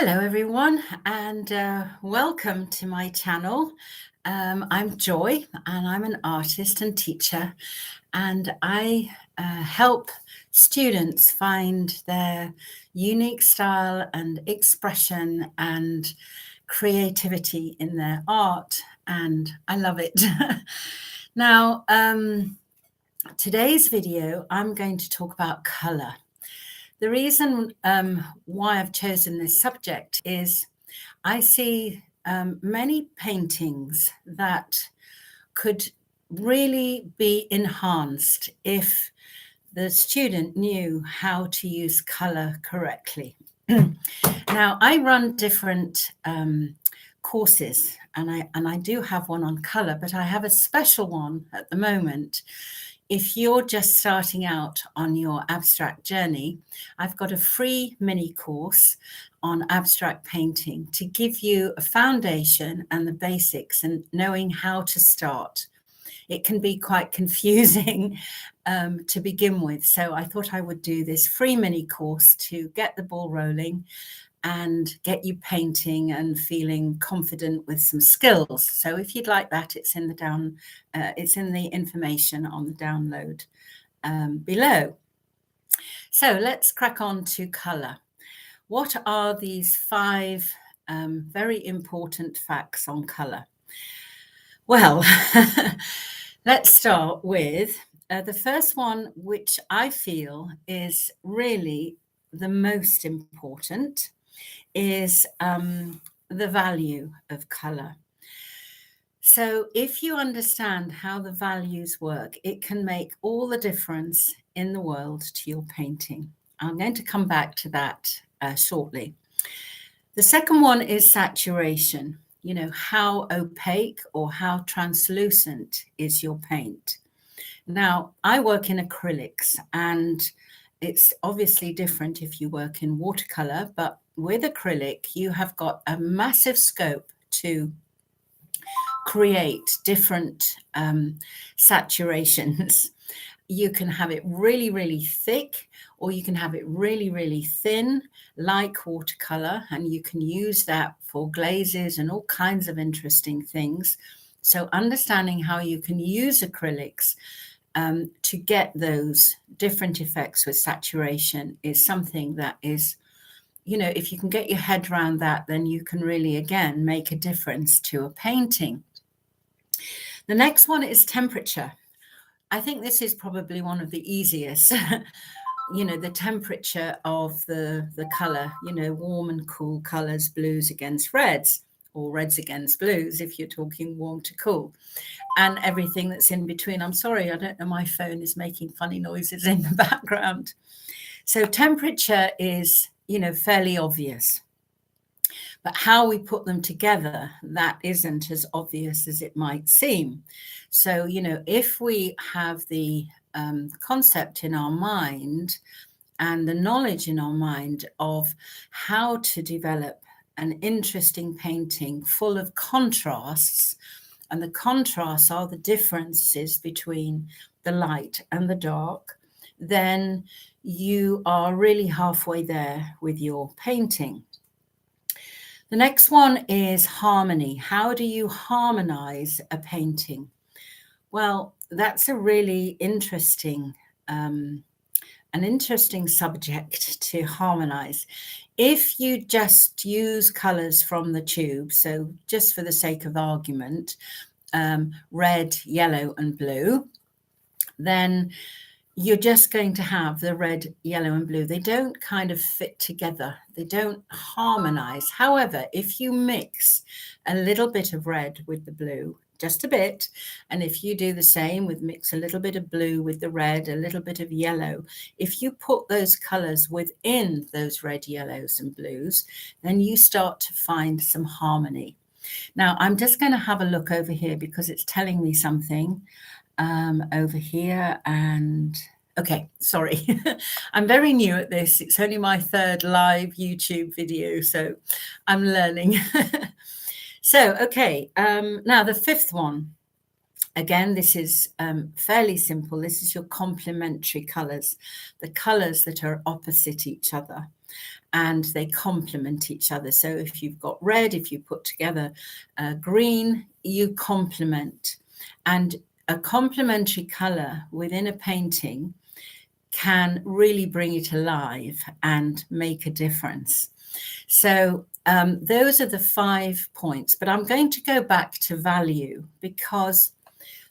Hello everyone, and welcome to my channel. I'm Joy and I'm an artist and teacher, and I help students find their unique style and expression and creativity in their art, and I love it. Now, today's video, I'm going to talk about colour. The reason why I've chosen this subject is I see many paintings that could really be enhanced if the student knew how to use colour correctly. Now, I run different courses, and I do have one on colour, but I have a special one at the moment. If you're just starting out on your abstract journey, I've got a free mini course on abstract painting to give you a foundation and the basics and knowing how to start. It can be quite confusing to begin with. So I thought I would do this free mini course to get the ball rolling and get you painting and feeling confident with some skills. So if you'd like that, it's in the information on the download below. So let's crack on to colour. What are these 5 very important facts on colour? Well, let's start with the first one, which I feel is really the most important, is the value of colour. So if you understand how the values work, it can make all the difference in the world to your painting. I'm going to come back to that shortly. The second one is saturation. You know, how opaque or how translucent is your paint? Now, I work in acrylics, and it's obviously different if you work in watercolor, but with acrylic, you have got a massive scope to create different saturations. You can have it really, really thick, or you can have it really, really thin, like watercolor, and you can use that for glazes and all kinds of interesting things. So understanding how you can use acrylics to get those different effects with saturation is something that is, you know, if you can get your head around that, then you can really, again, make a difference to a painting. The next one is temperature. I think this is probably one of the easiest. You know, the temperature of the color, you know, warm and cool colors, blues against reds, or reds against blues if you're talking warm to cool, and everything that's in between. I'm sorry, I don't know, my phone is making funny noises in the background. So temperature is, you know, fairly obvious, but how we put them together, that isn't as obvious as it might seem. So, you know, if we have the concept in our mind and the knowledge in our mind of how to develop an interesting painting full of contrasts, and the contrasts are the differences between the light and the dark, then you are really halfway there with your painting. The next one is harmony. How do you harmonize a painting? Well, that's a really interesting subject to harmonize. If you just use colors from the tube, so just for the sake of argument, red, yellow, and blue, then you're just going to have the red, yellow, and blue. They don't kind of fit together. They don't harmonize. However, if you mix a little bit of red with the blue, just a bit, and if you do the same with mix a little bit of blue with the red, a little bit of yellow, if you put those colors within those red, yellows, and blues, then you start to find some harmony. Now, I'm just going to have a look over here because it's telling me something over here. And okay, sorry, I'm very new at this. It's only my 3rd live YouTube video, so I'm learning. So, okay, now the 5th one. Again, this is fairly simple. This is your complementary colors, the colors that are opposite each other. and they complement each other. So if you've got red, if you put together green, you complement. And a complementary color within a painting can really bring it alive and make a difference. So those are the 5 points, but I'm going to go back to value, because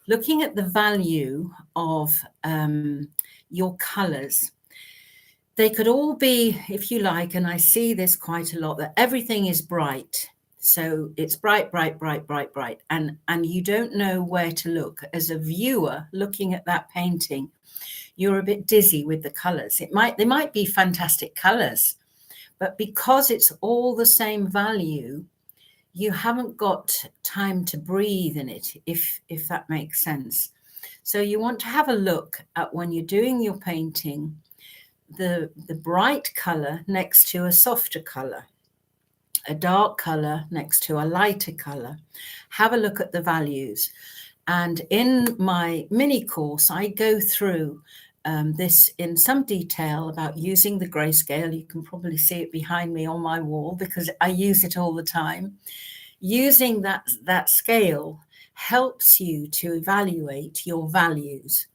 looking at the value of your colors, they could all be, if you like, and I see this quite a lot, that everything is bright. So it's bright, bright, bright, bright, bright. And you don't know where to look. As a viewer looking at that painting, you're a bit dizzy with the colors. They might be fantastic colors, but because it's all the same value, you haven't got time to breathe in it, if that makes sense. So you want to have a look at, when you're doing your painting, the bright color next to a softer color, a dark color next to a lighter color. Have a look at the values. And in my mini course, I go through this in some detail about using the grayscale. You can probably see it behind me on my wall because I use it all the time. Using that scale helps you to evaluate your values.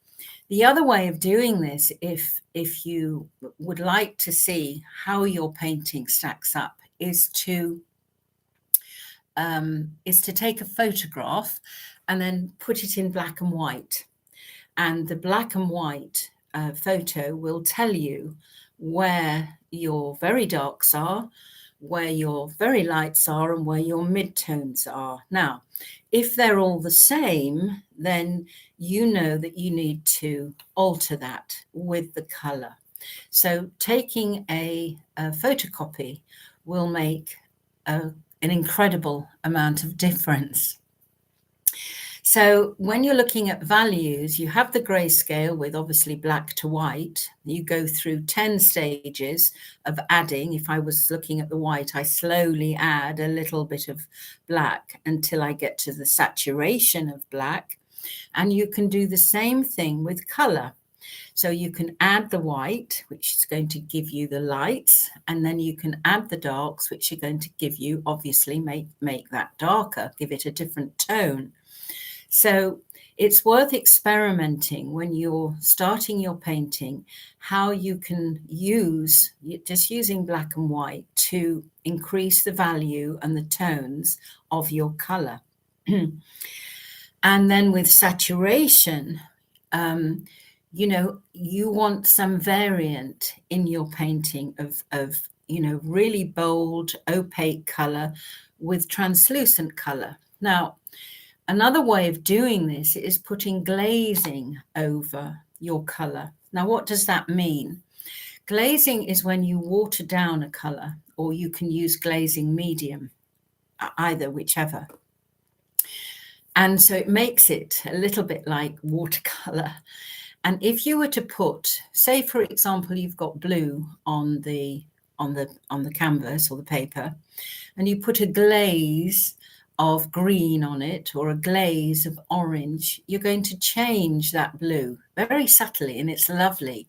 The other way of doing this, if you would like to see how your painting stacks up, is to take a photograph and then put it in black and white. And the black and white photo will tell you where your very darks are, where your very lights are, and where your midtones are. Now, if they're all the same, then you know that you need to alter that with the color. So taking a photocopy will make an incredible amount of difference. So when you're looking at values, you have the grayscale with obviously black to white. You go through 10 stages of adding. If I was looking at the white, I slowly add a little bit of black until I get to the saturation of black. And you can do the same thing with color. So you can add the white, which is going to give you the lights, and then you can add the darks, which are going to give you, obviously, make that darker, give it a different tone. So it's worth experimenting when you're starting your painting, how you can use, just using black and white, to increase the value and the tones of your color. And then with saturation, you want some variant in your painting of really bold, opaque color with translucent color. Now, another way of doing this is putting glazing over your color. Now, what does that mean? Glazing is when you water down a color, or you can use glazing medium, either, whichever. And so it makes it a little bit like watercolor. And if you were to put, say, for example, you've got blue on the canvas or the paper, and you put a glaze of green on it or a glaze of orange, you're going to change that blue very subtly, and it's lovely.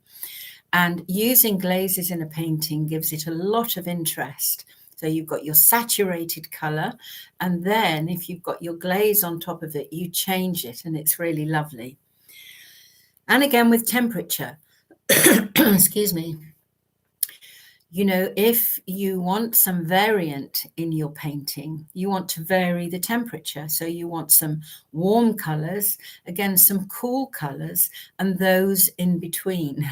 And using glazes in a painting gives it a lot of interest. So you've got your saturated color, and then if you've got your glaze on top of it, you change it, and it's really lovely. And again, with temperature, excuse me, if you want some variant in your painting, you want to vary the temperature. So you want some warm colors, again, some cool colors, and those in between.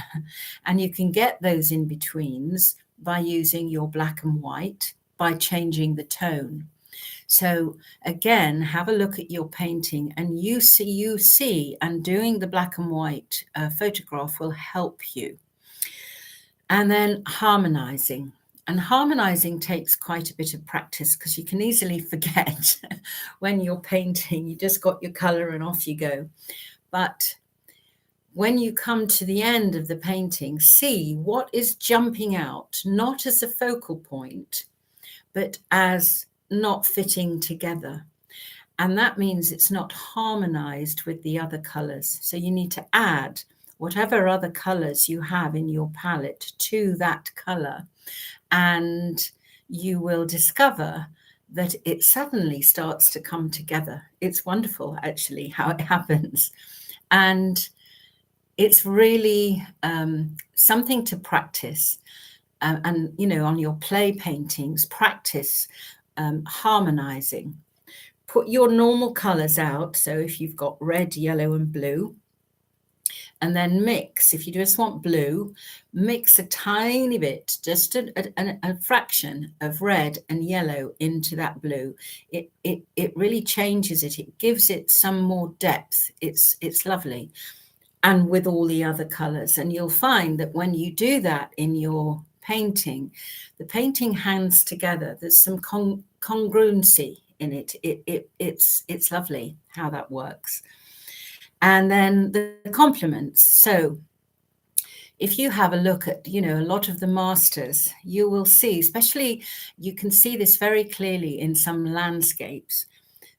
And you can get those in betweens by using your black and white, by changing the tone. So again, have a look at your painting, and you see, and doing the black and white photograph will help you. And then harmonizing. And harmonizing takes quite a bit of practice, because you can easily forget when you're painting. You just got your color and off you go. But when you come to the end of the painting, see what is jumping out, not as a focal point, but as not fitting together. And that means it's not harmonized with the other colors. So you need to add whatever other colors you have in your palette to that color, and you will discover that it suddenly starts to come together. It's wonderful, actually, how it happens. And it's really something to practice. And, you know, on your play paintings, practice harmonizing. Put your normal colors out. So if you've got red, yellow, and blue, and then mix, if you just want blue, mix a tiny bit, just a fraction of red and yellow into that blue. It really changes it. It gives it some more depth. It's lovely. And with all the other colors. And you'll find that when you do that in your painting, the painting hangs together. There's some congruency in it. It's lovely how that works. And then the complements. So if you have a look at, you know, a lot of the masters, you will see, especially you can see this very clearly in some landscapes,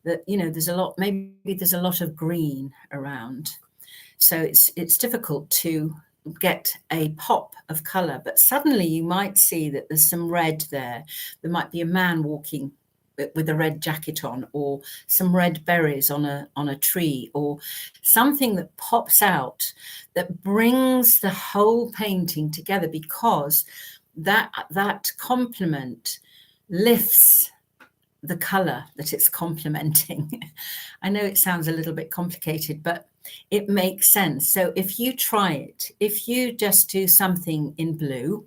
that, you know, there's a lot, maybe there's a lot of green around. So it's difficult to get a pop of color, but suddenly you might see that there's some red there. There might be a man walking with a red jacket on, or some red berries on a tree, or something that pops out that brings the whole painting together, because that complement lifts the color that it's complementing. I know it sounds a little bit complicated, but it makes sense. So if you try it, if you just do something in blue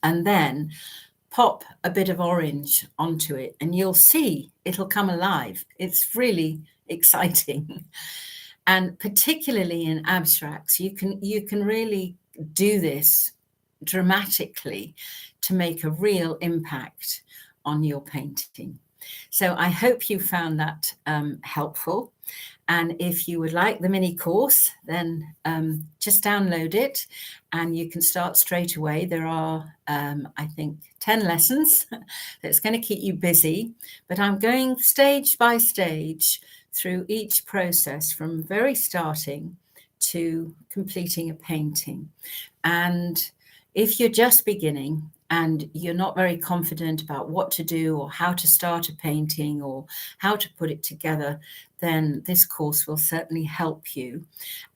and then pop a bit of orange onto it, and you'll see it'll come alive. It's really exciting. And particularly in abstracts, you can really do this dramatically to make a real impact on your painting. So I hope you found that helpful. And if you would like the mini course, then just download it and you can start straight away. There are, I think, 10 lessons. That's going to keep you busy, but I'm going stage by stage through each process, from very starting to completing a painting. And if you're just beginning and you're not very confident about what to do or how to start a painting or how to put it together, then this course will certainly help you.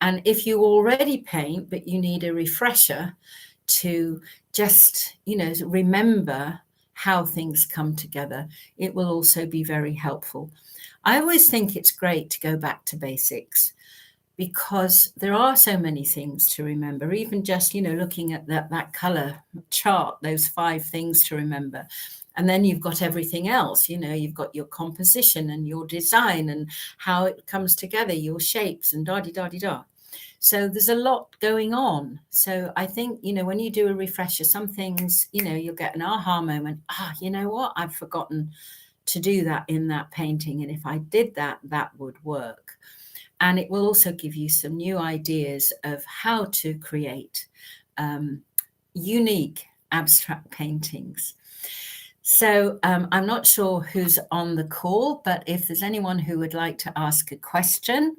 And if you already paint, but you need a refresher to just, you know, remember how things come together, it will also be very helpful. I always think it's great to go back to basics, because there are so many things to remember, even just, you know, looking at that color chart, those 5 things to remember. And then you've got everything else, you know, you've got your composition and your design and how it comes together, your shapes and da-di-da-di-da. So there's a lot going on. So I think, you know, when you do a refresher, some things, you know, you'll get an aha moment. You know what? I've forgotten to do that in that painting. And if I did that, that would work. And it will also give you some new ideas of how to create unique abstract paintings. So I'm not sure who's on the call, but if there's anyone who would like to ask a question,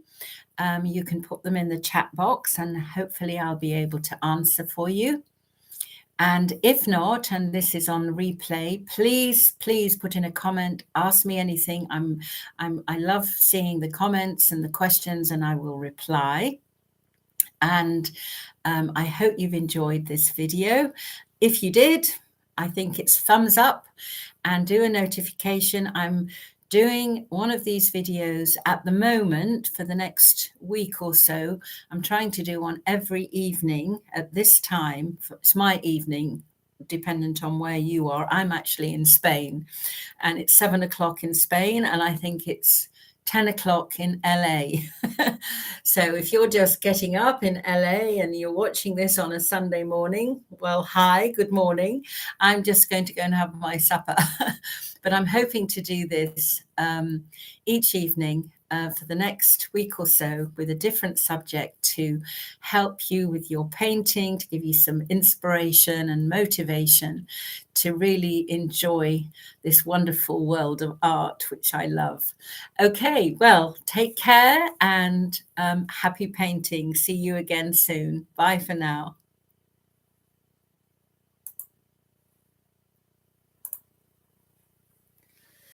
you can put them in the chat box and hopefully I'll be able to answer for you. And if not, and this is on replay, please put in a comment, ask me anything. I love seeing the comments and the questions, and I will reply. And I hope you've enjoyed this video. If you did, I think it's thumbs up and do a notification. I'm doing one of these videos at the moment for the next week or so. I'm trying to do one every evening at this time. It's my evening, dependent on where you are. I'm actually in Spain, and it's 7 o'clock in Spain, and I think it's 10 o'clock in LA. So if you're just getting up in LA and you're watching this on a Sunday morning, well, hi, good morning. I'm just going to go and have my supper. But I'm hoping to do this each evening for the next week or so with a different subject to help you with your painting, to give you some inspiration and motivation to really enjoy this wonderful world of art, which I love. Okay, well, take care and happy painting. See you again soon. Bye for now.